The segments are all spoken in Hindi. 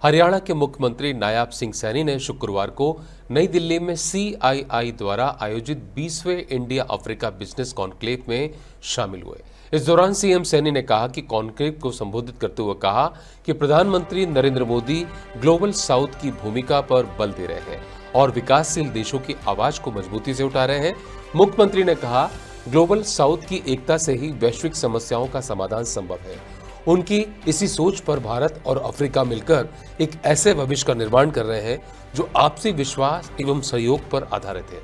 हरियाणा के मुख्यमंत्री नायाब सिंह सैनी ने शुक्रवार को नई दिल्ली में CII द्वारा आयोजित 20वें इंडिया अफ्रीका बिजनेस कॉन्क्लेव में शामिल हुए। इस दौरान सीएम सैनी ने कहा कि कॉन्क्लेव को संबोधित करते हुए कहा कि प्रधानमंत्री नरेंद्र मोदी ग्लोबल साउथ की भूमिका पर बल दे रहे हैं और विकासशील देशों की आवाज को मजबूती से उठा रहे हैं। मुख्यमंत्री ने कहा, ग्लोबल साउथ की एकता से ही वैश्विक समस्याओं का समाधान संभव है। उनकी इसी सोच पर भारत और अफ्रीका मिलकर एक ऐसे भविष्य का निर्माण कर रहे हैं जो आपसी विश्वास एवं सहयोग पर आधारित है।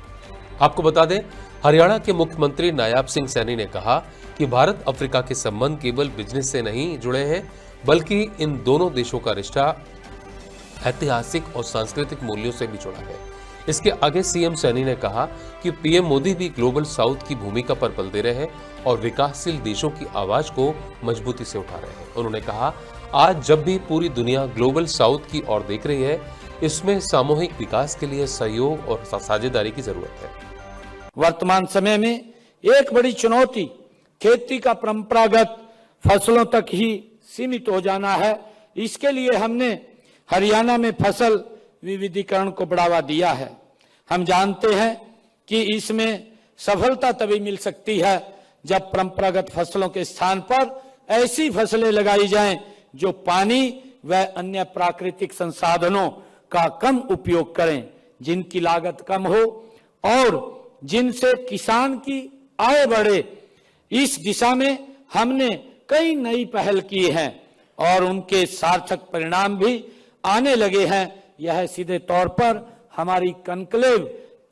आपको बता दें, हरियाणा के मुख्यमंत्री नायाब सिंह सैनी ने कहा कि भारत अफ्रीका के संबंध केवल बिजनेस से नहीं जुड़े हैं, बल्कि इन दोनों देशों का रिश्ता ऐतिहासिक और सांस्कृतिक मूल्यों से भी जुड़ा है। इसके आगे सीएम सैनी ने कहा कि पीएम मोदी भी ग्लोबल साउथ की भूमिका पर बल दे रहे हैं और विकासशील देशों की आवाज को मजबूती से उठा रहे हैं। उन्होंने कहा, आज जब भी पूरी दुनिया ग्लोबल साउथ की ओर देख रही है, इसमें सामूहिक विकास के लिए सहयोग और साझेदारी की जरूरत है। वर्तमान समय में एक बड़ी चुनौती खेती का परंपरागत फसलों तक ही सीमित हो जाना है। इसके लिए हमने हरियाणा में फसल विविधीकरण को बढ़ावा दिया है। हम जानते हैं कि इसमें सफलता तभी मिल सकती है जब परंपरागत फसलों के स्थान पर ऐसी फसलें लगाई जाएं जो पानी व अन्य प्राकृतिक संसाधनों का कम उपयोग करें, जिनकी लागत कम हो और जिनसे किसान की आय बढ़े। इस दिशा में हमने कई नई पहल की हैं और उनके सार्थक परिणाम भी आने लगे हैं। यह सीधे तौर पर हमारी कॉन्क्लेव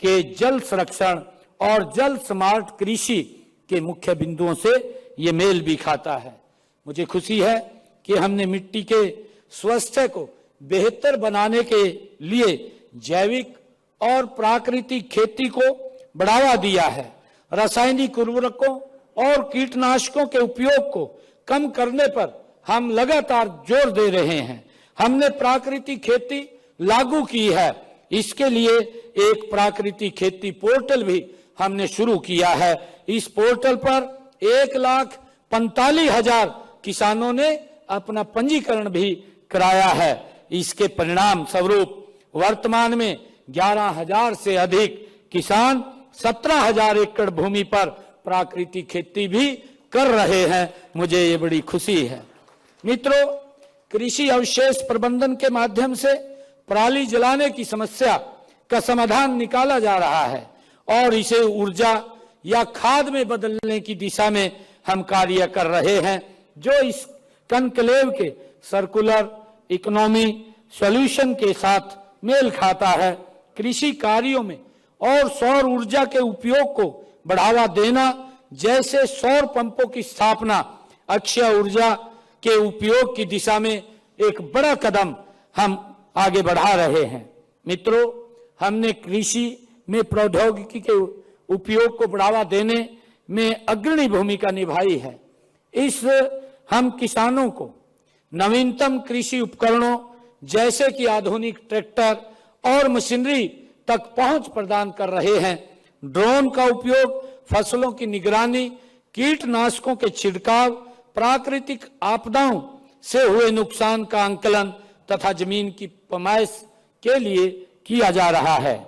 के जल संरक्षण और जल स्मार्ट कृषि के मुख्य बिंदुओं से ये मेल भी खाता है। मुझे खुशी है कि हमने मिट्टी के स्वास्थ्य को बेहतर बनाने के लिए जैविक और प्राकृतिक खेती को बढ़ावा दिया है। रासायनिक उर्वरकों और कीटनाशकों के उपयोग को कम करने पर हम लगातार जोर दे रहे हैं। हमने प्राकृतिक खेती लागू की है। इसके लिए एक प्राकृतिक खेती पोर्टल भी हमने शुरू किया है। इस पोर्टल पर 1,45,000 किसानों ने अपना पंजीकरण भी कराया है। इसके परिणाम स्वरूप वर्तमान में 11,000 से अधिक किसान 17,000 एकड़ भूमि पर प्राकृतिक खेती भी कर रहे हैं। मुझे ये बड़ी खुशी है। मित्रों, कृषि अवशेष प्रबंधन के माध्यम से पराली जलाने की समस्या का समाधान निकाला जा रहा है और इसे ऊर्जा या खाद में बदलने की दिशा में हम कार्य कर रहे हैं, जो इस कॉन्क्लेव के सर्कुलर इकोनॉमी सॉल्यूशन के साथ मेल खाता है। कृषि कार्यों में और सौर ऊर्जा के उपयोग को बढ़ावा देना, जैसे सौर पंपों की स्थापना, अक्षय ऊर्जा के उपयोग की दिशा में एक बड़ा कदम हम आगे बढ़ा रहे हैं। मित्रों, हमने कृषि में प्रौद्योगिकी के उपयोग को बढ़ावा देने में अग्रणी भूमिका निभाई है। हम किसानों को नवीनतम कृषि उपकरणों जैसे कि आधुनिक ट्रैक्टर और मशीनरी तक पहुंच प्रदान कर रहे हैं। ड्रोन का उपयोग फसलों की निगरानी, कीटनाशकों के छिड़काव, प्राकृतिक आपदाओं से हुए नुकसान का आंकलन तथा जमीन की पैमाइश के लिए किया जा रहा है।